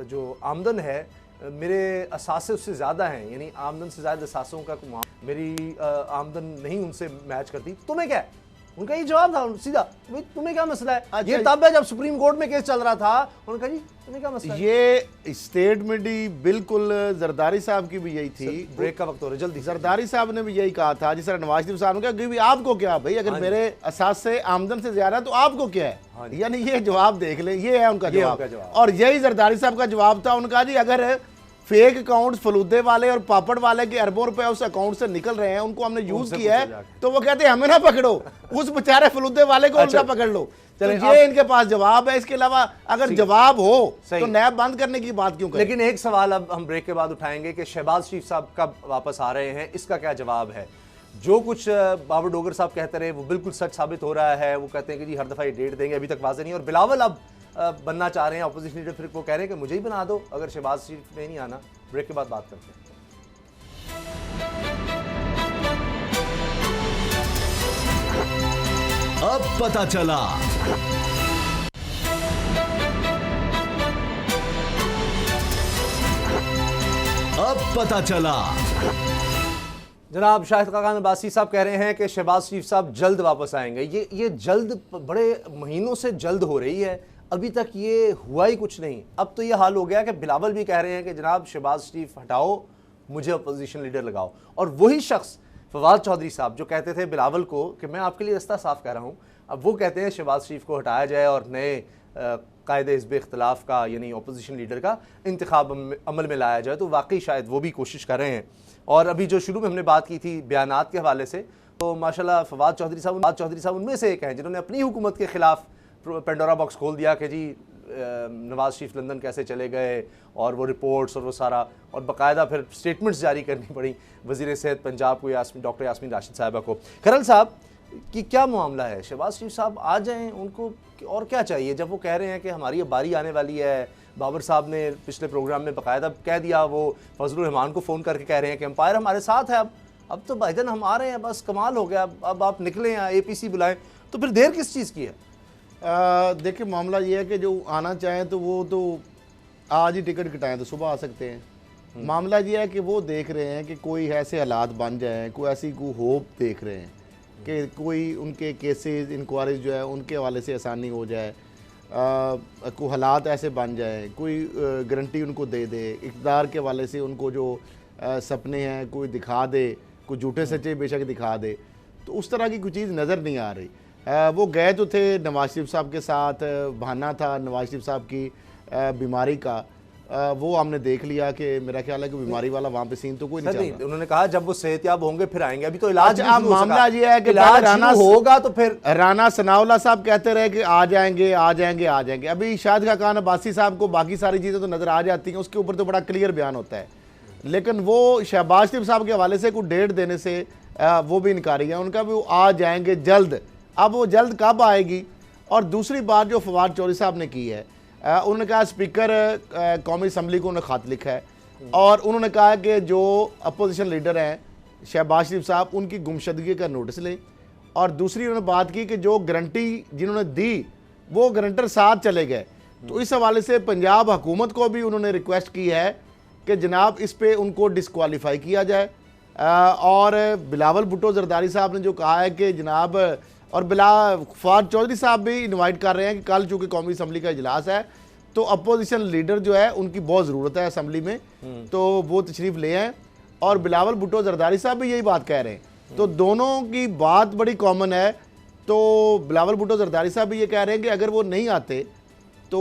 जो आमदन है मेरे असासे उससे ज़्यादा हैं, यानी आमदन से ज़्यादा असासों का मेरी आमदन नहीं उनसे मैच करती, तुम्हें क्या है? उनका ये जवाब था सीधा, तुम्हें क्या मसला है? अच्छा, ये तब है जब सुप्रीम कोर्ट में केस चल रहा था। उन्होंने कहा जी तुम्हें क्या मसला है? ये स्टेटमेंट ही बिल्कुल जरदारी साहब की भी यही थी। ब्रेक का वक्त हो रहा है, जल्दी। जरदारी साहब ने भी यही कहा था, जिस तरह नवाज शरीफ साहब ने कहा कि आपको क्या भाई, अगर मेरे असास से आमदन से ज्यादा तो आपको क्या है। यानी ये जवाब देख ले, ये है उनका जवाब। और यही जरदारी साहब का जवाब था उनका जी, अगर फेक अकाउंट्स फलूदे वाले और पापड़ वाले के अरबों रुपए उस अकाउंट से निकल रहे हैं, उनको हमने यूज किया है, तो वो कहते हैं हमें ना पकड़ो, उस बेचारे फलूदे वाले को उल्टा पकड़ लो। तो चलें, ये इनके पास जवाब है। इसके अलावा अगर जवाब हो सही। तो नैब बंद करने की बात क्यों करें? लेकिन एक सवाल अब हम ब्रेक के बाद उठाएंगे कि शहबाज शरीफ साहब कब वापस आ रहे हैं, इसका क्या जवाब है। जो कुछ बाबर डोगर साहब कहते रहे वो बिल्कुल सच साबित हो रहा है। वो कहते हैं कि जी हर दफ़ा ये डेट देंगे, अभी तक वाज़ेह नहीं। और बिलावल अब बनना चाह रहे हैं अपोजिशन लीडर, फिर वो कह रहे हैं कि मुझे ही बना दो अगर शहबाज शरीफ ने नहीं आना। ब्रेक के बाद बात करते हैं। अब पता चला। अब पता चला। जनाब शाहिद खाकान अब्बासी साहब कह रहे हैं कि शहबाज शरीफ साहब जल्द वापस आएंगे। ये जल्द बड़े महीनों से जल्द हो रही है, अभी तक ये हुआ ही कुछ नहीं। अब तो ये हाल हो गया कि बिलावल भी कह रहे हैं कि जनाब शहबाज शरीफ हटाओ, मुझे अपोजिशन लीडर लगाओ। और वही शख्स फवाद चौधरी साहब जो कहते थे बिलावल को कि मैं आपके लिए रास्ता साफ कर रहा हूँ, अब वो कहते हैं शहबाज शरीफ को हटाया जाए और नए कायदे हिज़्ब इख्तिलाफ का यानी अपोजिशन लीडर का इंतखाब अमल में लाया जाए। तो वाकई शायद वो भी कोशिश कर रहे हैं। और अभी जो शुरू में हमने बात की थी बयानात के हवाले से, तो माशाल्लाह फवाद चौधरी साहब उनमें से एक हैं जिन्होंने अपनी हुकूमत के ख़िलाफ़ पेंडोरा बॉक्स खोल दिया कि जी नवाज शरीफ लंदन कैसे चले गए और वो रिपोर्ट्स और वो सारा, और बाकायदा फिर स्टेटमेंट्स जारी करनी पड़ी वज़ीर सेहत पंजाब को डॉक्टर यास्मीन राशिद साहिबा को। खरल साहब कि क्या मामला है, शहबाज शरीफ साहब आ जाएं, उनको और क्या चाहिए जब वो कह रहे हैं कि हमारी अब बारी आने वाली है। बाबर साहब ने पिछले प्रोग्राम में बाकायदा कह दिया, वो फजलुर रहमान को फ़ोन करके कह रहे हैं कि एम्पायर हमारे साथ है, अब तो भाईजान हम आ रहे हैं, बस कमाल हो गया, अब आप निकलें या APC बुलाएं। तो फिर देर किस चीज़ की है? देखिए मामला ये है कि जो आना चाहें तो वो तो आज ही टिकट कटाएं तो सुबह आ सकते हैं। मामला ये है कि वो देख रहे हैं कि कोई ऐसे हालात बन जाएं, कोई ऐसी कोई होप देख रहे हैं कि कोई उनके केसेस इंक्वायरीज जो है उनके हवाले से आसानी हो जाए, कोई हालात ऐसे बन जाए, कोई गारंटी उनको दे दे, इक़्तिदार के हवाले से उनको जो सपने हैं कोई दिखा दे, कोई झूठे सच्चे बेशक दिखा दे। तो उस तरह की कोई चीज़ नज़र नहीं आ रही। वो गए तो थे नवाज शरीफ साहब के साथ, बहाना था नवाज शरीफ साहब की बीमारी का, वो हमने देख लिया कि मेरा ख्याल है कि बीमारी वाला वहाँ पे सीन तो कोई नहीं चल रहा। उन्होंने कहा जब वो सेहतयाब होंगे फिर आएंगे, अभी तो इलाज अब मामला ये है कि राना होगा तो फिर राना सनाउल्लाह साहब कहते रहे कि आ जाएंगे आ जाएंगे आ जाएंगे। अभी शाहिद खाकान अब्बासी साहब को बाकी सारी चीज़ें तो नज़र आ जाती हैं, उसके ऊपर तो बड़ा क्लियर बयान होता है, लेकिन वो शहबाज शरीफ साहब के हवाले से कोई डेट देने से वो भी इनकारी है। उनका भी वो आ जाएंगे जल्द। अब वो जल्द कब आएगी? और दूसरी बात जो फवाद चौधरी साहब ने की है, उन्होंने कहा स्पीकर कौमी असम्बली को उन्होंने ख़त लिखा है और उन्होंने कहा कि जो अपोजिशन लीडर हैं शहबाज शरीफ साहब उनकी गुमशदगी का नोटिस लें। और दूसरी उन्होंने बात की कि जो गारंटी जिन्होंने दी वो गारंटर साथ चले गए। तो इस हवाले से पंजाब हुकूमत को भी उन्होंने रिक्वेस्ट की है कि जनाब इस पर उनको डिस्क्वालीफाई किया जाए। और बिलावल भुट्टो जरदारी साहब ने जो कहा है कि जनाब, और फवाद चौधरी साहब भी इनवाइट कर रहे हैं कि कल चूँकि कौमी असम्बली का इजलास है तो अपोजिशन लीडर जो है उनकी बहुत ज़रूरत है असम्बली में, तो वो तशरीफ़ ले आएँ। और बिलावल भुट्टो जरदारी साहब भी यही बात कह रहे हैं। तो दोनों की बात बड़ी कॉमन है। तो बिलावल भुट्टो जरदारी साहब भी ये कह रहे हैं कि अगर वो नहीं आते तो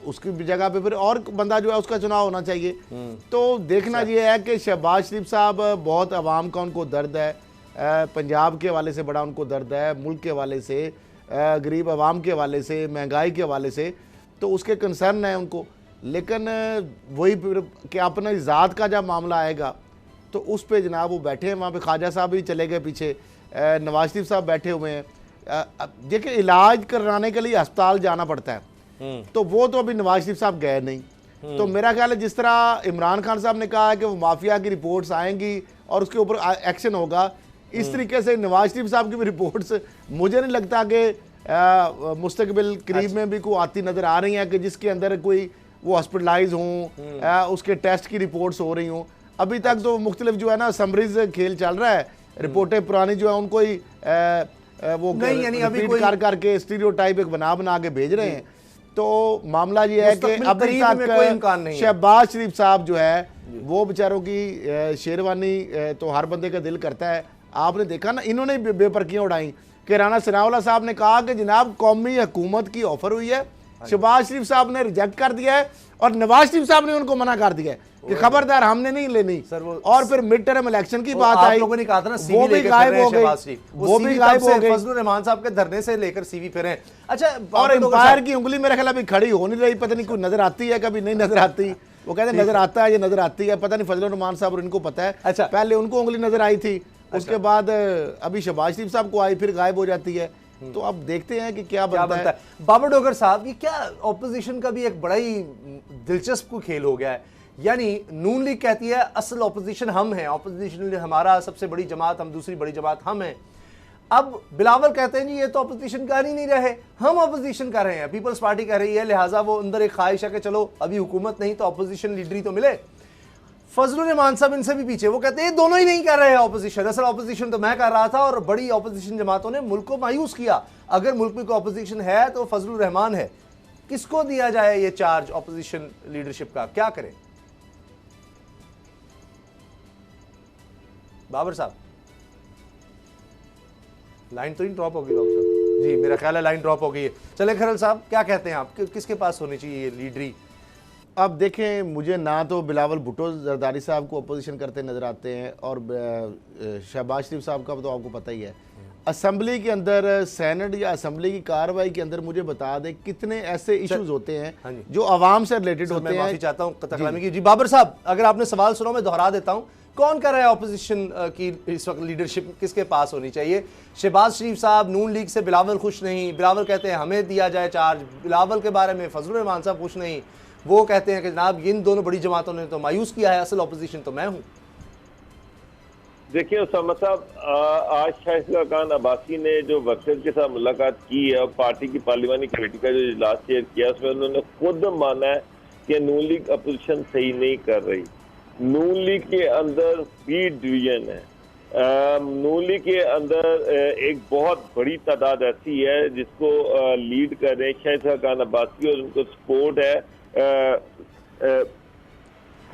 उसकी जगह पे फिर और बंदा जो है उसका चुनाव होना चाहिए। तो देखना ये है कि शहबाज शरीफ साहब बहुत आवाम का उनको दर्द है, पंजाब के हवाले से बड़ा उनको दर्द है, मुल्क के हवाले से, गरीब आवाम के हवाले से, महंगाई के हवाले से, तो उसके कंसर्न है उनको। लेकिन वही फिर कि अपना ज़ात का जब मामला आएगा तो उस पर जनाब वो बैठे हैं। वहाँ पे ख्वाजा साहब भी चले गए पीछे, नवाज शरीफ साहब बैठे हुए हैं। देखिए इलाज कराने के लिए अस्पताल जाना पड़ता है, तो वो तो अभी नवाज शरीफ साहब गए नहीं। तो मेरा ख्याल है जिस तरह इमरान खान साहब ने कहा है कि वो माफिया की रिपोर्ट्स आएंगी और उसके ऊपर एक्शन होगा, इस तरीके से नवाज शरीफ साहब की भी रिपोर्ट्स मुझे नहीं लगता कि मुस्तकबिल करीब में भी कोई आती नज़र आ रही हैं कि जिसके अंदर कोई वो हॉस्पिटलाइज हों, उसके टेस्ट की रिपोर्ट्स हो रही हों। अभी तक तो मुख्तलिफ जो है ना समरीज खेल चल रहा है, रिपोर्टें पुरानी जो है उनको ही वो रिपीट कर करके स्टीरियोटाइप एक बना के भेज रहे हैं। तो मामला ये है कि अभी तक शहबाज शरीफ साहब जो है वो बेचारों की शेरवानी तो हर बंदे का दिल करता है। आपने देखा ना इन्होंने बेपरखियाँ उड़ाई कि राना सनाउल्लाह साहब ने कहा कि जनाब कौमी हुकूमत की ऑफर हुई है, शहबाज शरीफ साहब ने रिजेक्ट कर दिया है और नवाज शरीफ साहब ने उनको मना कर दिया है कि खबरदार हमने नहीं लेनी। और फिर मिड टर्म इलेक्शन की बात आई, लोगों ने कहा था ना वो भी गायब हो गई, वो भी गायब हो गई। फजलुर रहमान साहब के धरने से लेकर सीवी फिर हैं। अच्छा, और एम्पायर की उंगली मेरे ख्याल अभी खड़ी हो नहीं रही, पता नहीं कोई नजर आती है कभी नहीं नजर आती। वो कहते हैं नजर आता है, ये नजर आती है, पता नहीं फजलुर रहमान साहब और इनको पता है। अच्छा, पहले उनको उंगली नजर आई थी, उसके बाद अभी शहबाज शरीफ साहब को आई, फिर गायब हो जाती है। तो अब देखते हैं कि क्या बनता है। बाबर डोगर साहब, ये क्या ऑपोजिशन का भी एक बड़ा ही दिलचस्प खेल हो गया है। यानी नून लीग कहती है असल ऑपोजिशन हम हैं, ऑपोजिशन हमारा सबसे बड़ी जमात, हम दूसरी बड़ी जमात हम हैं। अब बिलावल कहते हैं जी ये तो ऑपोजिशन कर ही नहीं रहे, हम ऑपोजिशन कर रहे हैं, पीपल्स पार्टी कह रही है, लिहाजा वो अंदर एक ख्वाहिश है कि चलो अभी हुकूमत नहीं तो ऑपोजिशन लीडरी तो मिले। फजलुर रहमान साहब इनसे भी पीछे, वो कहते हैं ये दोनों ही नहीं कर रहे हैं ऑपोजिशन, असल ऑपोजिशन तो मैं कर रहा था और बड़ी ऑपोजिशन जमातों ने मुल्क को मायूस किया। अगर मुल्क में कोई ऑपोजिशन है तो फजलुर रहमान है। किसको दिया जाए ये चार्ज ऑपोजिशन लीडरशिप का, क्या करें? बाबर साहब, लाइन तो नहीं ड्रॉप हो गई डॉक्टर साहब? जी मेरा ख्याल है लाइन ड्रॉप हो गई है। चले खरल साहब, क्या कहते हैं आप, किसके पास होनी चाहिए ये लीडरी? अब देखें, मुझे ना तो बिलावल भुट्टो जरदारी साहब को अपोजिशन करते नजर आते हैं और शहबाज शरीफ साहब का तो आपको पता ही है। असेंबली के अंदर, सेनेट या असेंबली की कार्रवाई के अंदर मुझे बता दें कितने ऐसे इश्यूज होते हैं जो आवाम से रिलेटेड होते हैं। माफी चाहता हूं तकलामी की। जी बाबर साहब, अगर आपने सवाल सुना, मैं दोहरा देता हूं, कौन कर रहा है ऑपोजिशन की इस वक्त लीडरशिप, किसके पास होनी चाहिए? शहबाज शरीफ साहब, नून लीग से बिलावल खुश नहीं, बिलावल कहते हैं हमें दिया जाए चार्ज, बिलावल के बारे में फजलुर रहमान साहब खुश नहीं, वो कहते हैं कि जनाब इन दोनों बड़ी जमातों ने तो मायूस किया है, असल ऑपोजिशन तो मैं हूं। देखिए उसामा साहब, आज शाहिद खान अब्बासी ने जो वर्कर्स के साथ मुलाकात की है और पार्टी की पार्लिमानी कमेटी का जो इजलास शेयर किया, उसमें उन्होंने खुद माना है कि नून लीग अपोजिशन सही नहीं कर रही। नून लीग के अंदर भी डिवीजन है। नून लीग के अंदर एक बहुत बड़ी तादाद ऐसी है जिसको लीड कर रहे हैं शाहिद खान अब्बासी और उनको सपोर्ट है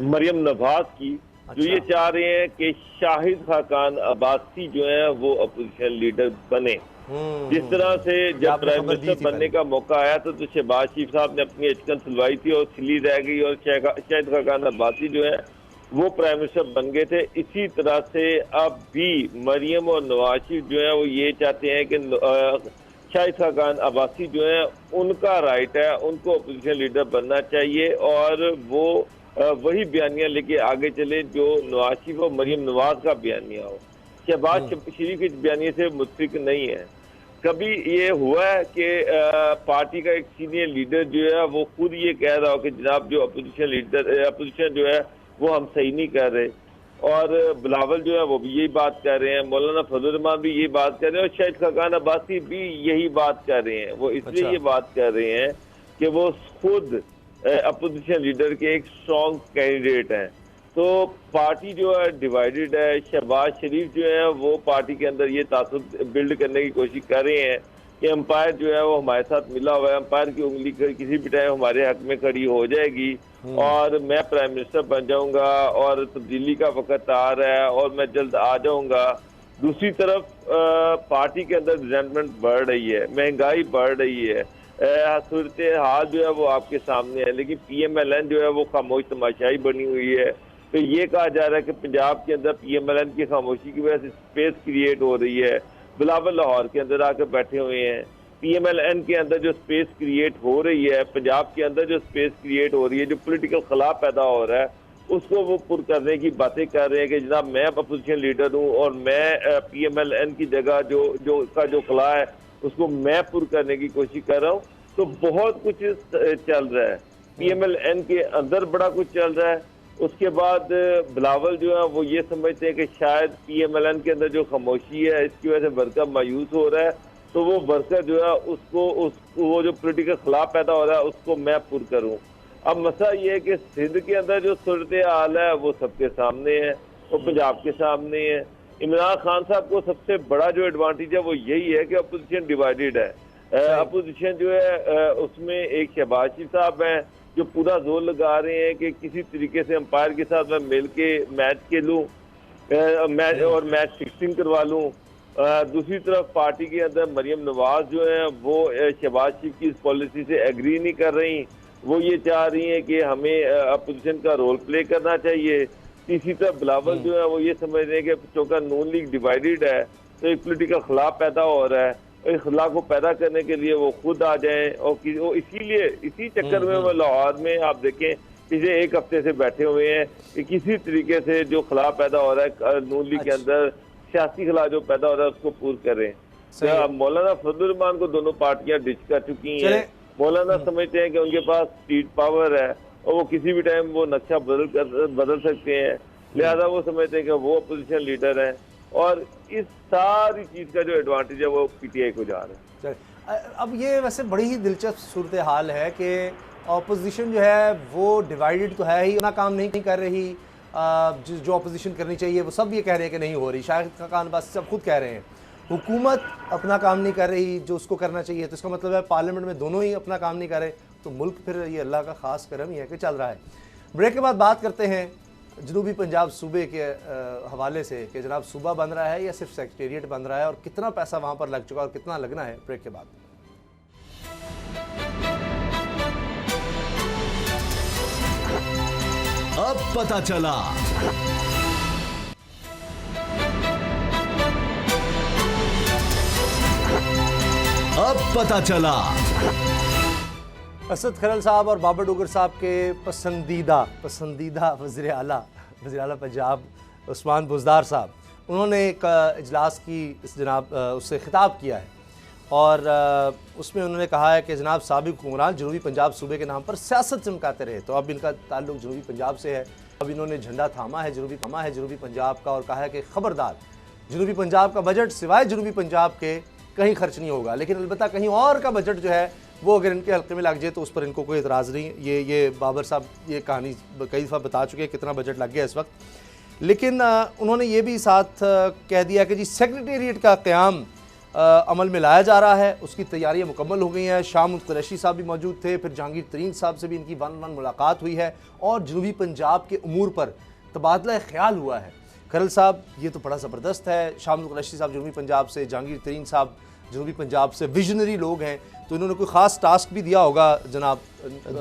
मरियम नवाज की। अच्छा। जो ये चाह रहे हैं कि शाहिद खान अब्बासी जो है वो अपोजिशन लीडर बने। जिस तरह से जब प्राइम मिनिस्टर बनने का मौका आया तो शहबाज शरीफ साहब ने अपनी अचकन सुलवाई थी और सिली रह गई और शाहिद खान अब्बासी जो है वो प्राइम मिनिस्टर बन गए थे। इसी तरह से अब भी मरियम और नवाज शरीफ जो है वो ये चाहते हैं कि शाहिद खान अब्बासी जो है उनका राइट है, उनको अपोजिशन लीडर बनना चाहिए और वो वही बयानियां लेके आगे चले जो नवाज शरीफ और मरियम नवाज का बयानिया हो। शहबाज शरीफ के बयानिए से मुतफिक नहीं है। कभी ये हुआ है कि पार्टी का एक सीनियर लीडर जो है वो खुद ये कह रहा हो कि जनाब जो अपोजिशन जो है वो हम सही नहीं कर रहे, और बिलावल जो है वो भी यही बात कर रहे हैं, मौलाना फजलुर रहमान भी यही बात कर रहे हैं और शाहिद खान अब्बासी भी यही बात कर रहे हैं। वो इसलिए ये बात कर रहे हैं कि वो खुद अपोजिशन लीडर के एक स्ट्रॉन्ग कैंडिडेट हैं। तो पार्टी जो है डिवाइडेड है। शहबाज शरीफ जो है वो पार्टी के अंदर ये तासुब बिल्ड करने की कोशिश कर रहे हैं कि एम्पायर जो है वो हमारे साथ मिला हुआ है, एम्पायर की उंगली किसी भी टाइम हमारे हक में खड़ी हो जाएगी और मैं प्राइम मिनिस्टर बन जाऊंगा और तब्दीली का वक्त आ रहा है और मैं जल्द आ जाऊंगा। दूसरी तरफ पार्टी के अंदर रिजेंटमेंट बढ़ रही है, महंगाई बढ़ रही है, सूरत हाल जो है वो आपके सामने है, लेकिन PMLN जो है वो खामोश तमाशाई बनी हुई है। तो ये कहा जा रहा है कि पंजाब के अंदर PMLN की खामोशी की वजह से स्पेस क्रिएट हो रही है। बिलावल लाहौर के अंदर आकर बैठे हुए हैं। PMLN के अंदर जो स्पेस क्रिएट हो रही है, पंजाब के अंदर जो स्पेस क्रिएट हो रही है, जो पॉलिटिकल खला पैदा हो रहा है, उसको वो पुर करने की बातें कर रहे हैं कि जनाब मैं अपोजिशन लीडर हूँ और मैं PMLN की जगह जो खला है उसको मैं पुर करने की कोशिश कर रहा हूँ। तो बहुत कुछ चल रहा है, PMLN के अंदर बड़ा कुछ चल रहा है। उसके बाद बिलावल जो है वो ये समझते हैं कि शायद PMLN के अंदर जो खामोशी है इसकी वजह से वर्कर मायूस हो रहा है, तो वो वर्कर जो है उसको वो जो पॉलिटिकल खिलाफ पैदा हो रहा है उसको मैं पुर करूं। अब मसला ये है कि सिंध के अंदर जो सूरत हाल है वो सबके सामने है, वो पंजाब के सामने है। इमरान खान साहब को सबसे बड़ा जो एडवांटेज है वो यही है कि अपोजिशन डिवाइडेड है। अपोजिशन जो है उसमें एक शहबाज शरीफ साहब हैं जो पूरा जोर लगा रहे हैं कि किसी तरीके से अंपायर के साथ मैं मिल के मैच खेलूँ और मैच फिक्सिंग करवा लूँ। दूसरी तरफ पार्टी के अंदर मरियम नवाज जो है वो शहबाज शरीफ की इस पॉलिसी से एग्री नहीं कर रही। वो ये चाह रही हैं कि हमें अपोजिशन का रोल प्ले करना चाहिए। तीसरी तरफ बिलावल जो है वो ये समझ रहे हैं कि चूंकि नून लीग डिवाइडेड है तो एक पोलिटिकल खिलाफ पैदा हो रहा है। इस खिलाफ को पैदा करने के लिए वो खुद आ जाएं और इसीलिए इसी चक्कर में वो लाहौर में आप देखें पिछले एक हफ्ते से बैठे हुए हैं कि किसी तरीके से जो खिलाफ पैदा हो रहा है नून लीग के अंदर सियासी खिलाफ जो पैदा हो रहा है उसको पूरा करें। मौलाना फजलुर रहमान को दोनों पार्टियां डिच कर चुकी हैं। मौलाना समझते हैं कि उनके पास सीट पावर है और वो किसी भी टाइम वो नक्शा बदल सकते हैं, लिहाजा वो समझते हैं कि वो अपोजिशन लीडर है और इस सारी चीज का जो एडवांटेज है वो पीटीआई को जा रहा है। अब ये वैसे बड़ी ही दिलचस्प सूरत हाल है कि अपोजिशन जो है वो डिवाइडेड तो है ही, अपना काम नहीं कर रही। जो अपोजिशन करनी चाहिए वो सब ये कह रहे हैं कि नहीं हो रही। शाहिद खान बस सब खुद कह रहे हैं हुकूमत अपना काम नहीं कर रही जो उसको करना चाहिए, तो इसका मतलब है पार्लियामेंट में दोनों ही अपना काम नहीं कर रहे, तो मुल्क फिर ये अल्लाह का ख़ास करम ही है कि चल रहा है। ब्रेक के बाद बात करते हैं जनूबी पंजाब सूबे के हवाले से कि जनाब सूबा बन रहा है या सिर्फ सेक्रेटेरिएट बन रहा है और कितना पैसा वहाँ पर लग चुका है और कितना लगना है। ब्रेक के बाद अब पता चला। अब पता चला। असद खरल साहब और बाबर डोगर साहब के पसंदीदा वज़ीर आला पंजाब उस्मान बुज़दार साहब, उन्होंने एक इजलास की जनाब उससे खिताब किया है और उसमें उन्होंने कहा है कि जनाब साबिक़ हुक्मरान जनूबी पंजाब सूबे के नाम पर सियासत चमकाते रहे, तो अब इनका ताल्लुक जनूबी पंजाब से है। अब इन्होंने झंडा थामा है जनूबी पंजाब का और कहा है कि ख़बरदार जनूबी पंजाब का बजट सिवाय जनूबी पंजाब के कहीं खर्च नहीं होगा, लेकिन अलबत्ता कहीं और का बजट जो है वो अगर इनके हल्के में लग जाए तो उस पर इनको कोई एतराज़ नहीं। ये बाबर साहब ये कहानी कई दफ़ा बता चुके हैं कितना बजट लग गया इस वक्त। लेकिन उन्होंने ये भी साथ कह दिया कि जी सेक्रेटेरिएट का क़याम अमल में लाया जा रहा है, उसकी तैयारियां मुकम्मल हो गई हैं। शाम कुरैशी साहब भी मौजूद थे, फिर जहांगीर तरीन साहब से भी इनकी वन मुलाकात हुई है और जनूबी पंजाब के उमूर पर तबादला ख्याल हुआ है। खरल साहब ये तो बड़ा ज़बरदस्त है, शाम कुरैशी साहब जनूबी पंजाब से, जहांगीर तरीन साहब जनूबी पंजाब से विजनरी लोग हैं, तो इन्होंने कोई ख़ास टास्क भी दिया होगा जनाब।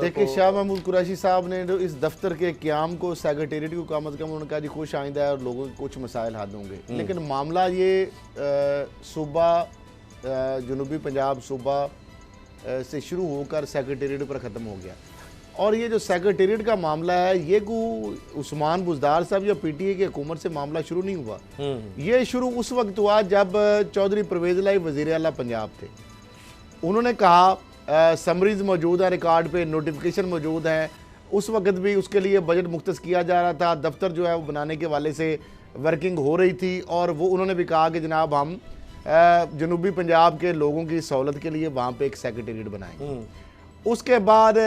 देखिए शाह महमूद कुरैशी साहब ने जो इस दफ्तर के क़याम को सेक्रेटेरिएट को कम अज़ कम उन्होंने कहा जी खुश आइंदा है और लोगों के कुछ मसाइल हल होंगे, लेकिन मामला ये सूबा जनूबी पंजाब सूबा से शुरू होकर सेक्रेटेरिएट पर ख़त्म हो गया। और ये जो सेक्रेटेरिएट का मामला है ये को उस्मान बुज़दार साहब या पीटीआई की हुकूमत से मामला शुरू नहीं हुआ, ये शुरू उस वक्त हुआ जब चौधरी परवेज़ इलाही वज़ीर आला पंजाब थे। उन्होंने कहा समरीज मौजूद है, रिकॉर्ड पे नोटिफिकेशन मौजूद है, उस वक्त भी उसके लिए बजट मुख्तस किया जा रहा था, दफ्तर जो है वो बनाने के वाले से वर्किंग हो रही थी और वो उन्होंने भी कहा कि जनाब हम जनूबी पंजाब के लोगों की सहूलत के लिए वहाँ पे एक सेक्रेटेरिएट बनाएंगे। उसके बाद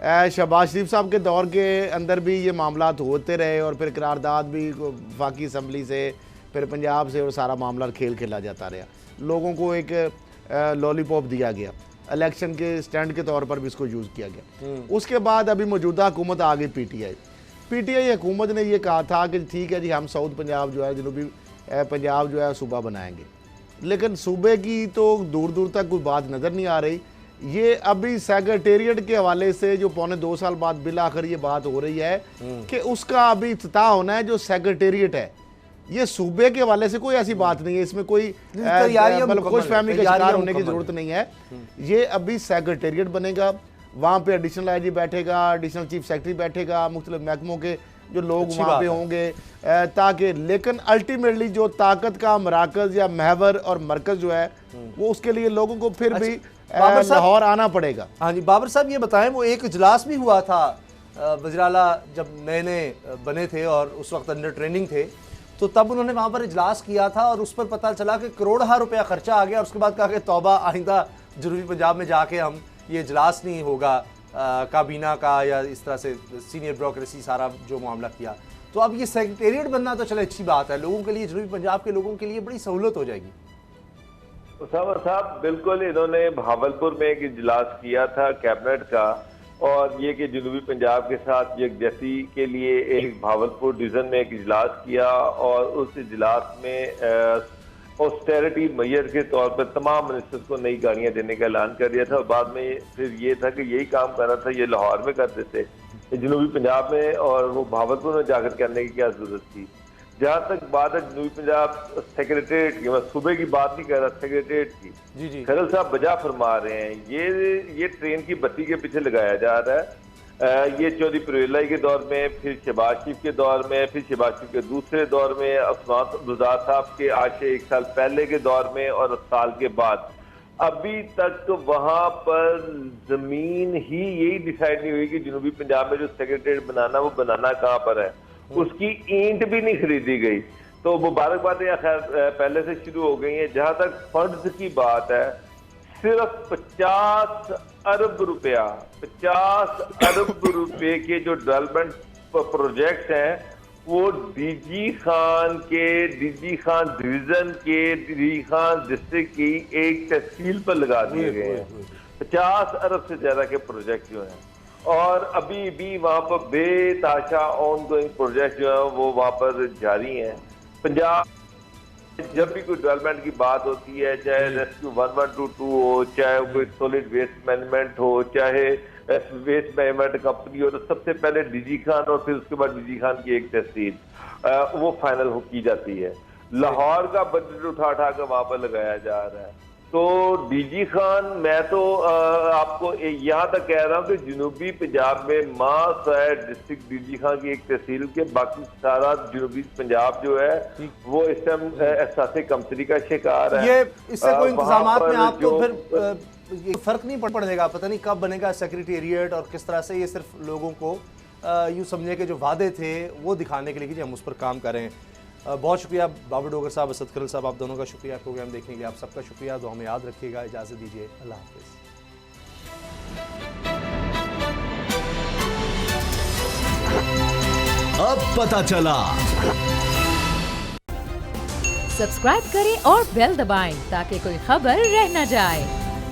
शहबाज शरीफ साहब के दौर के अंदर भी ये मामलात होते रहे और फिर करारदाद भी वफाकी असम्बली से फिर पंजाब से और सारा मामला खेल खेला जाता रहा। लोगों को एक लॉलीपॉप दिया गया, इलेक्शन के स्टैंड के तौर पर भी इसको यूज़ किया गया। उसके बाद अभी मौजूदा हुकूमत आ गई पीटीआई हुकूमत ने यह कहा था कि ठीक है जी हम साउथ पंजाब जो है जनूबी पंजाब जो है सूबा बनाएंगे, लेकिन सूबे की तो दूर दूर तक कोई बात नज़र नहीं आ रही। ये अभी सेक्रेटेरिएट के हवाले से जो 1.25 साल बाद बिल आखिर ये बात हो रही है कि उसका अभी इफ्तिताह होना है। जो सेक्रेटेरिएट है ये सूबे के हवाले से कोई ऐसी बात नहीं है, इसमें कोई खुश फहमी का शिकार होने की जरूरत नहीं है। ये अभी सेक्रेटेरिएट बनेगा, वहाँ पे एडिशनल आईजी बैठेगा, एडिशनल चीफ सेक्रेटरी बैठेगा, मुख्तलिफ महकमों के जो लोग वहाँ पे होंगे ताकि, लेकिन अल्टीमेटली जो ताकत का मराकज या महवर और मरकज जो है वो उसके लिए लोगों को फिर भी लाहौर आना पड़ेगा। हाँ जी बाबर साहब ये बताएं, वो एक इजलास भी हुआ था वज़ीर आला जब नए बने थे और उस वक्त अंडर ट्रेनिंग थे, तो तब उन्होंने वहाँ पर इजलास किया था और उस पर पता चला कि करोड़ों रुपया खर्चा आ गया और उसके बाद कहा कि तौबा आइंदा जनूबी पंजाब में जाके हम ये इजलास नहीं होगा काबीना का या इस तरह से सीनियर ब्यूरोक्रेसी सारा जो मामला किया। तो अब ये सेक्रेटेरिएट बनना तो चले अच्छी बात है, लोगों के लिए जनूबी पंजाब के लोगों के लिए बड़ी सहूलत हो जाएगी। उसामा साहब बिल्कुल, इन्होंने भावलपुर में एक इजलास किया था कैबिनेट का और ये कि जनूबी पंजाब के साथ यकजहती के लिए एक भावलपुर डिवीज़न में एक इजलास किया और उस इजलास में ऑस्टेरिटी मेजर के तौर पर तमाम मिनिस्टर्स को नई गाड़ियां देने का ऐलान कर दिया था और बाद में फिर ये था कि यही काम करना था, ये लाहौर में कर देते, जनूबी पंजाब में और वो भावलपुर में जाकर करने की क्या जरूरत थी। जहां तक बात है जनूबी पंजाब सेक्रेटरीट की, मैं सूबे की बात नहीं कर रहा, सेक्रेटरीट की, जी खरल साहब बजा फरमा रहे हैं, ये ट्रेन की बत्ती के पीछे लगाया जा रहा है। ये चौधरी परवेज़ के दौर में, फिर शहबाज शरीफ के दौर में, फिर शहबाज शरीफ के दूसरे दौर में, उस्मान बुज़दार साहब के आज से 1 साल पहले के दौर में और साल के बाद, अभी तक वहां पर जमीन ही यही डिसाइड नहीं हुई कि जनूबी पंजाब में जो सेक्रेटरीट बनाना वो बनाना कहाँ पर है। उसकी ईंट भी नहीं खरीदी गई। तो मुबारकबादें खैर पहले से शुरू हो गई हैं। जहां तक फंड्स की बात है, सिर्फ 50 अरब रुपए के जो डेवलपमेंट प्रोजेक्ट हैं वो डीजी खान डिवीजन के डीजी खान डिस्ट्रिक्ट की एक तहसील पर लगा दिए गए हैं। 50 अरब से ज्यादा के प्रोजेक्ट जो हैं, और अभी भी वहां पर बेताशा ऑन गोइंग प्रोजेक्ट जो है वो वहां पर जारी हैं। पंजाब जब भी कोई डेवलपमेंट की बात होती है, चाहे रेस्क्यू 1122 हो, चाहे कोई सॉलिड वेस्ट मैनेजमेंट हो, चाहे वेस्ट मैनेजमेंट कंपनी हो, तो सबसे पहले डीजी खान और फिर उसके बाद डीजी खान की एक तहसील वो फाइनल की जाती है। लाहौर का बजट उठा कर वहां पर लगाया जा रहा है। तो डीजी खान, मैं तो आपको यहाँ तक कह रहा हूँ कि जनूबी पंजाब में डिस्ट्रिक्ट डीजी खान की एक तहसील के, बाकी सारा जनूबी पंजाब जो है वो इस टाइम एहसास कमतरी का शिकार है। ये इससे कोई इंतजामात में आपको फिर ये फर्क नहीं पड़ेगा, पता नहीं कब बनेगा सेक्रेटेरिएट और किस तरह से, ये सिर्फ लोगों को यूँ समझे कि जो वादे थे वो दिखाने के लिए कि हम उस पर काम करें। बहुत शुक्रिया बाबर डोगर साहब, असद खरल साहब, आप दोनों का शुक्रिया प्रोग्राम देखने के लिए। आप सबका शुक्रिया, तो हमें याद रखिएगा। इजाज़त दीजिए, अल्लाह हाफिज़। अब पता चला। सब्सक्राइब करें और बेल दबाएं ताकि कोई खबर रह न जाए।